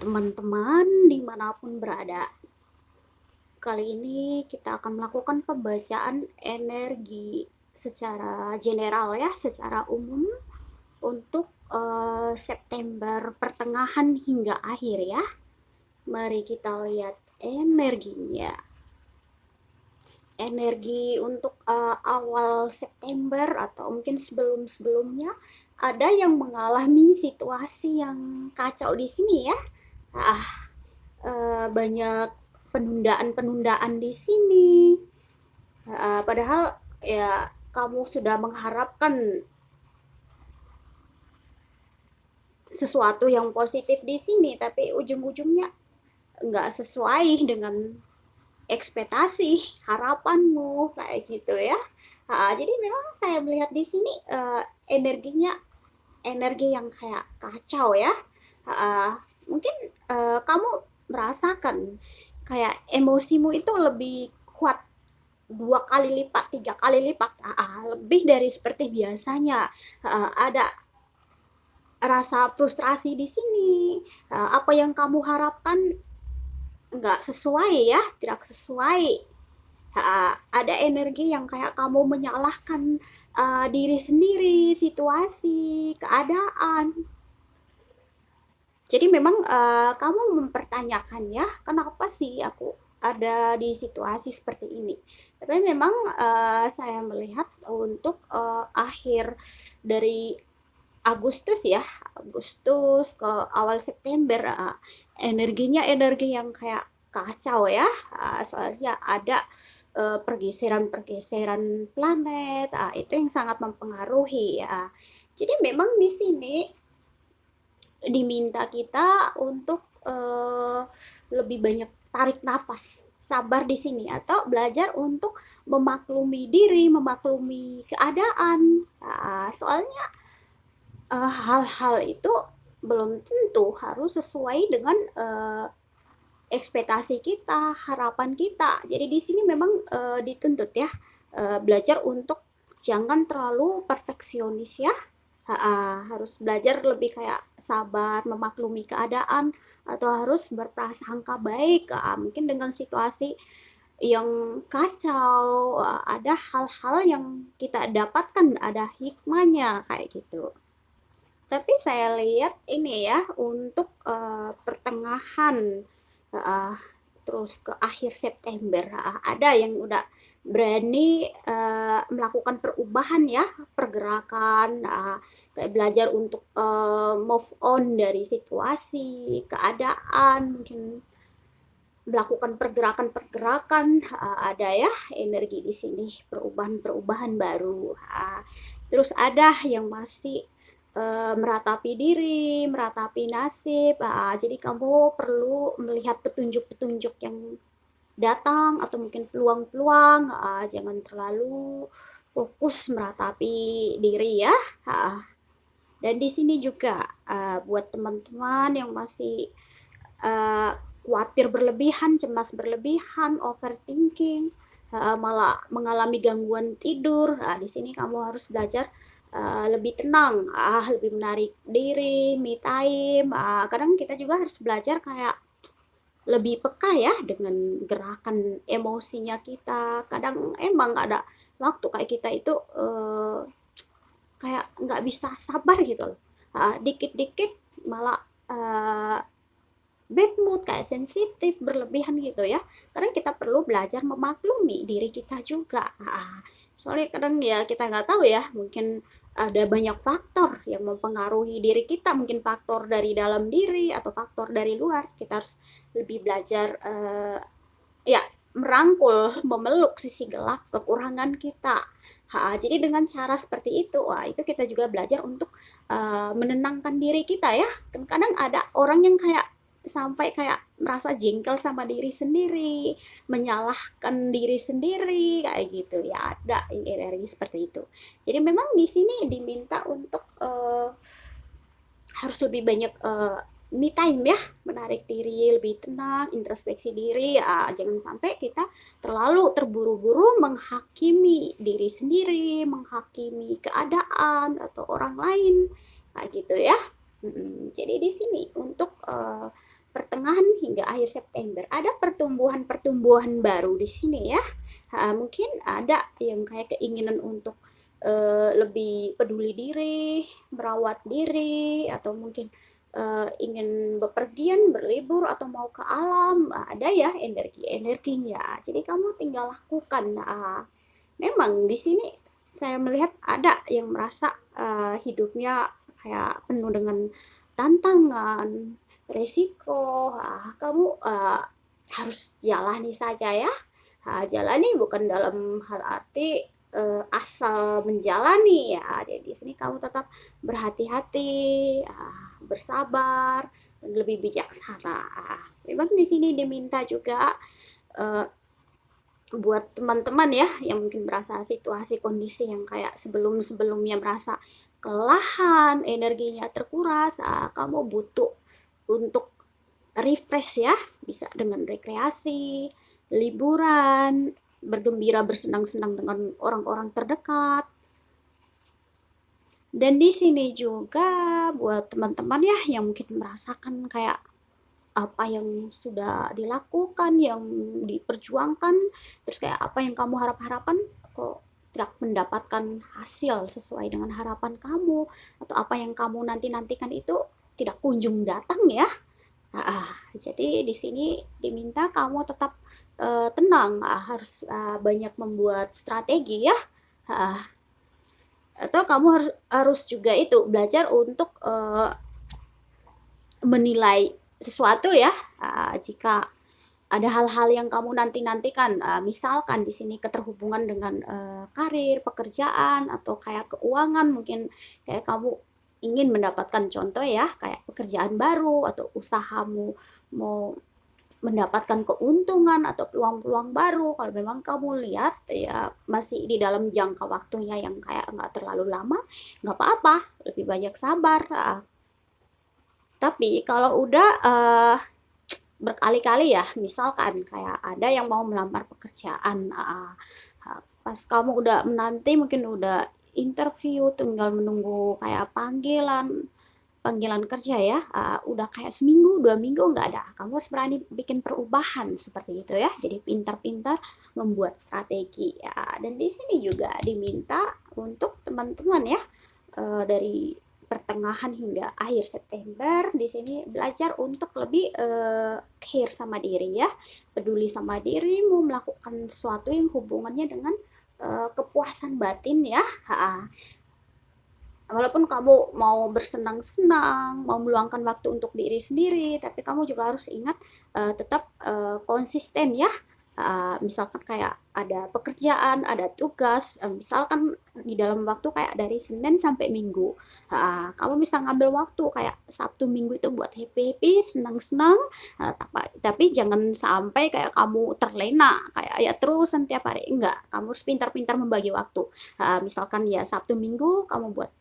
teman-teman dimanapun berada. Kali ini kita akan melakukan pembacaan energi secara general ya, secara umum untuk September pertengahan hingga akhir ya. Mari kita lihat energinya. Energi untuk awal September atau mungkin sebelum-sebelumnya ada yang mengalami situasi yang kacau di sini ya. Banyak penundaan-penundaan di sini. Padahal ya kamu sudah mengharapkan sesuatu yang positif di sini, tapi ujung-ujungnya nggak sesuai dengan ekspektasi harapanmu kayak gitu ya. Jadi memang saya melihat di sini energinya energi yang kayak kacau ya. Mungkin kamu merasakan kayak emosimu itu lebih kuat 2 kali lipat, 3 kali lipat, lebih dari seperti biasanya. Ada rasa frustrasi di sini. Apa yang kamu harapkan nggak sesuai ya, tidak sesuai. Ada energi yang kayak kamu menyalahkan diri sendiri, situasi, keadaan. Jadi memang kamu mempertanyakan ya, kenapa sih aku ada di situasi seperti ini. Tapi memang saya melihat untuk akhir dari Agustus ya, Agustus ke awal September, energinya energi yang kayak kacau ya. Soalnya ada pergeseran-pergeseran planet, itu yang sangat mempengaruhi ya. Jadi memang di sini diminta kita untuk lebih banyak tarik nafas, sabar di sini, atau belajar untuk memaklumi diri, memaklumi keadaan. Soalnya hal-hal itu belum tentu harus sesuai dengan ekspektasi kita, harapan kita. Jadi di sini memang dituntut ya, belajar untuk jangan terlalu perfeksionis ya. Harus belajar lebih kayak sabar, memaklumi keadaan, atau harus berprasangka baik. Mungkin dengan situasi yang kacau, ada hal-hal yang kita dapatkan, ada hikmahnya kayak gitu. Tapi saya lihat ini ya untuk pertengahan uh, terus ke akhir September, ada yang udah berani melakukan perubahan ya, pergerakan, kayak belajar untuk move on dari situasi, keadaan, mungkin melakukan pergerakan-pergerakan, ada ya energi di sini, perubahan-perubahan baru. Terus ada yang masih meratapi diri, meratapi nasib. Jadi kamu perlu melihat petunjuk-petunjuk yang datang atau mungkin peluang-peluang. Jangan terlalu fokus meratapi diri ya. Dan di sini juga buat teman-teman yang masih khawatir berlebihan, cemas berlebihan, overthinking, malah mengalami gangguan tidur. Di sini kamu harus belajar lebih tenang, lebih menarik diri, me time. Kadang kita juga harus belajar kayak lebih peka ya dengan gerakan emosinya kita. Kadang emang nggak ada waktu kayak kita itu kayak nggak bisa sabar gitu loh. Dikit-dikit malah bad mood, kayak sensitif berlebihan gitu ya. Kadang kita perlu belajar memaklumi diri kita juga. Soalnya kadang ya kita nggak tahu ya, mungkin ada banyak faktor yang mempengaruhi diri kita, mungkin faktor dari dalam diri atau faktor dari luar. Kita harus lebih belajar ya merangkul, memeluk sisi gelap, kekurangan kita. Jadi dengan cara seperti itu, itu kita juga belajar untuk menenangkan diri kita ya. Kadang ada orang yang kayak sampai kayak merasa jengkel sama diri sendiri, menyalahkan diri sendiri kayak gitu ya, ada energi seperti itu. Jadi memang di sini diminta untuk harus lebih banyak me time ya, menarik diri, lebih tenang, introspeksi diri. Jangan sampai kita terlalu terburu-buru menghakimi diri sendiri, menghakimi keadaan atau orang lain kayak gitu ya. Jadi di sini untuk pertengahan hingga akhir September ada pertumbuhan-pertumbuhan baru di sini ya. Mungkin ada yang kayak keinginan untuk lebih peduli diri, merawat diri, atau mungkin ingin bepergian, berlibur, atau mau ke alam. Ada ya energi-energinya. Jadi kamu tinggal lakukan. Memang di sini saya melihat ada yang merasa hidupnya kayak penuh dengan tantangan, resiko. Kamu harus jalani saja ya. Jalani bukan dalam hal arti asal menjalani ya. Jadi di sini kamu tetap berhati-hati, bersabar, dan lebih bijaksana. Memang di sini diminta juga uh, buat teman-teman ya yang mungkin merasa situasi kondisi yang kayak sebelum-sebelumnya merasa kelelahan, energinya terkuras, kamu butuh untuk refresh ya, bisa dengan rekreasi, liburan, bergembira, bersenang-senang dengan orang-orang terdekat. Dan di sini juga buat teman-teman ya yang mungkin merasakan kayak apa yang sudah dilakukan, yang diperjuangkan, terus kayak apa yang kamu harap-harapan kok tidak mendapatkan hasil sesuai dengan harapan kamu, atau apa yang kamu nanti-nantikan itu tidak kunjung datang ya. Jadi di sini diminta kamu tetap tenang, harus banyak membuat strategi ya. Atau kamu harus juga itu belajar untuk menilai sesuatu ya. Jika ada hal-hal yang kamu nanti-nantikan, misalkan di sini keterhubungan dengan karir, pekerjaan, atau kayak keuangan, mungkin kayak kamu ingin mendapatkan contoh ya, kayak pekerjaan baru atau usahamu mau mendapatkan keuntungan atau peluang-peluang baru. Kalau memang kamu lihat ya masih di dalam jangka waktunya yang kayak nggak terlalu lama, nggak apa-apa, lebih banyak sabar. Tapi kalau udah berkali-kali ya, misalkan kayak ada yang mau melamar pekerjaan, pas kamu udah menanti, mungkin udah interview, tinggal menunggu kayak panggilan panggilan kerja ya, udah kayak seminggu 2 minggu nggak ada, kamu harus berani bikin perubahan seperti itu ya. Jadi pintar-pintar membuat strategi ya. Dan di sini juga diminta untuk teman-teman ya, dari pertengahan hingga akhir September di sini belajar untuk lebih care sama diri ya, peduli sama dirimu, melakukan sesuatu yang hubungannya dengan kepuasan batin ya. Walaupun kamu mau bersenang-senang, mau meluangkan waktu untuk diri sendiri, tapi kamu juga harus ingat tetap konsisten ya. Misalkan kayak ada pekerjaan, ada tugas, misalkan di dalam waktu kayak dari Senin sampai Minggu, kamu bisa ngambil waktu kayak Sabtu Minggu itu buat happy-happy, senang-senang, tapi jangan sampai kayak kamu terlena, kayak ya terus setiap hari, enggak, kamu harus pintar-pintar membagi waktu. Misalkan ya Sabtu Minggu kamu buat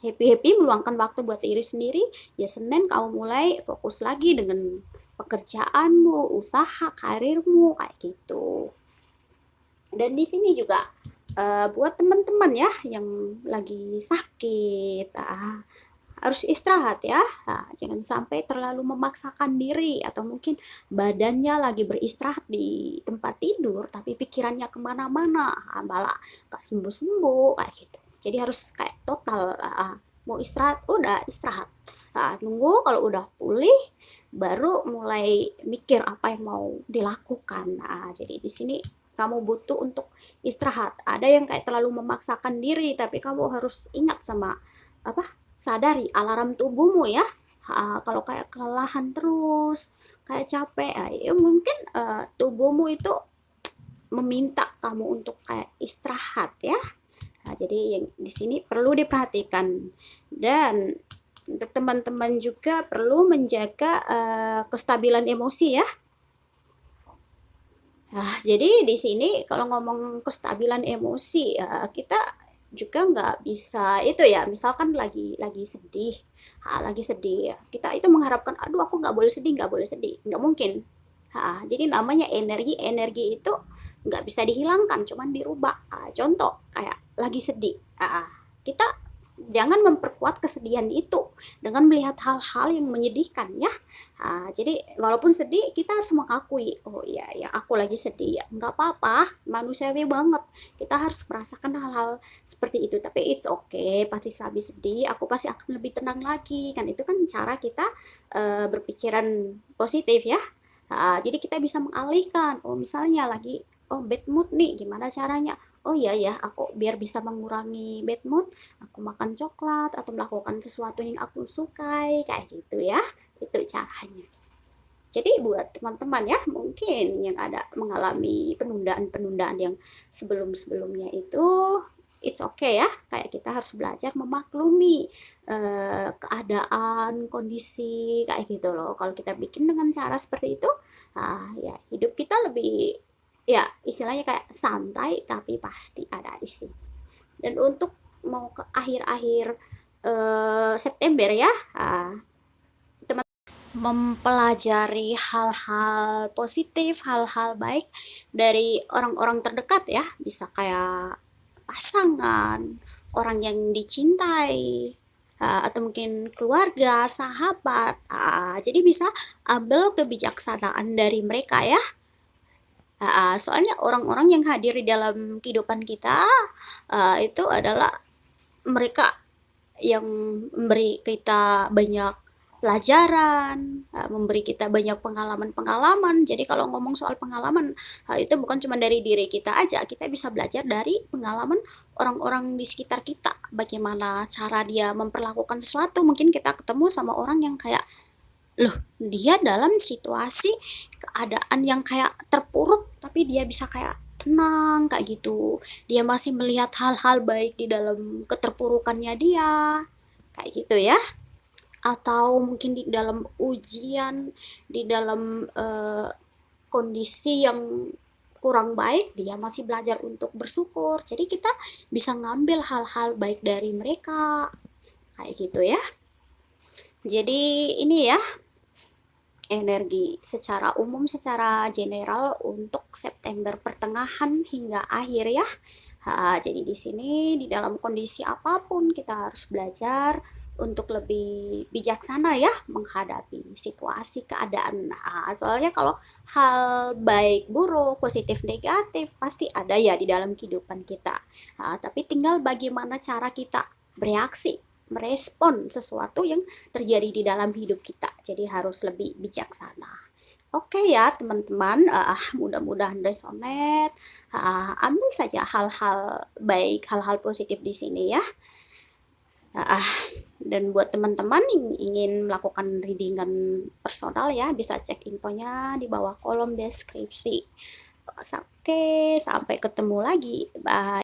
happy-happy meluangkan waktu buat diri sendiri, ya Senin kamu mulai fokus lagi dengan pekerjaanmu, usaha, karirmu kayak gitu. Dan di sini juga buat teman-teman ya yang lagi sakit, harus istirahat ya. Jangan sampai terlalu memaksakan diri, atau mungkin badannya lagi beristirahat di tempat tidur tapi pikirannya kemana-mana, malah gak sembuh-sembuh kayak gitu. Jadi harus kayak total, mau istirahat udah istirahat, nunggu kalau udah pulih baru mulai mikir apa yang mau dilakukan. Jadi di sini kamu butuh untuk istirahat. Ada yang kayak terlalu memaksakan diri, tapi kamu harus ingat sama apa, sadari alarm tubuhmu ya. Kalau kayak kelelahan terus, kayak capek, ya mungkin tubuhmu itu meminta kamu untuk kayak istirahat ya. Jadi yang di sini perlu diperhatikan. Dan untuk teman-teman juga perlu menjaga kestabilan emosi ya. Jadi di sini kalau ngomong kestabilan emosi, kita juga nggak bisa itu ya, misalkan lagi sedih, lagi sedih ya, kita itu mengharapkan aduh aku nggak boleh sedih, nggak mungkin. Jadi namanya energi itu nggak bisa dihilangkan, cuman dirubah. Contoh kayak lagi sedih, kita jangan memperkuat kesedihan itu dengan melihat hal-hal yang menyedihkan ya. Jadi walaupun sedih kita harus mengakui, oh iya ya aku lagi sedih ya, nggak apa-apa, manusiawi banget, kita harus merasakan hal-hal seperti itu, tapi it's okay, pasti habis sedih aku pasti akan lebih tenang lagi, kan itu kan cara kita berpikiran positif ya. Jadi kita bisa mengalihkan, oh misalnya lagi oh bad mood nih, gimana caranya, oh iya ya aku biar bisa mengurangi bad mood, aku makan coklat atau melakukan sesuatu yang aku sukai kayak gitu ya, itu caranya. Jadi buat teman-teman ya mungkin yang ada mengalami penundaan-penundaan yang sebelum-sebelumnya itu, it's okay ya, kayak kita harus belajar memaklumi keadaan, kondisi kayak gitu loh. Kalau kita bikin dengan cara seperti itu, ya hidup kita lebih, ya istilahnya kayak santai tapi pasti ada di sini. Dan untuk mau ke akhir-akhir September ya, teman mempelajari hal-hal positif, hal-hal baik dari orang-orang terdekat ya, bisa kayak pasangan, orang yang dicintai, atau mungkin keluarga, sahabat. Jadi bisa ambil kebijaksanaan dari mereka ya. Soalnya orang-orang yang hadir di dalam kehidupan kita itu adalah mereka yang memberi kita banyak pelajaran, memberi kita banyak pengalaman-pengalaman. Jadi kalau ngomong soal pengalaman, itu bukan cuma dari diri kita aja, kita bisa belajar dari pengalaman orang-orang di sekitar kita. Bagaimana cara dia memperlakukan sesuatu, mungkin kita ketemu sama orang yang kayak, loh dia dalam situasi keadaan yang kayak terpuruk tapi dia bisa kayak tenang kayak gitu, dia masih melihat hal-hal baik di dalam keterpurukannya dia kayak gitu ya. Atau mungkin di dalam ujian, di dalam kondisi yang kurang baik dia masih belajar untuk bersyukur, jadi kita bisa ngambil hal-hal baik dari mereka kayak gitu ya. Jadi ini ya energi secara umum, secara general untuk September pertengahan hingga akhir ya. Jadi di sini di dalam kondisi apapun kita harus belajar untuk lebih bijaksana ya menghadapi situasi keadaan. Soalnya kalau hal baik buruk, positif negatif pasti ada ya di dalam kehidupan kita. Tapi tinggal bagaimana cara kita bereaksi, merespon sesuatu yang terjadi di dalam hidup kita. Jadi harus lebih bijaksana. Oke ya teman-teman, mudah-mudahan resonate. Ambil saja hal-hal baik, hal-hal positif di sini ya. Dan buat teman-teman yang ingin melakukan readingan personal ya, bisa cek infonya di bawah kolom deskripsi. Oke, sampai ketemu lagi. Bye.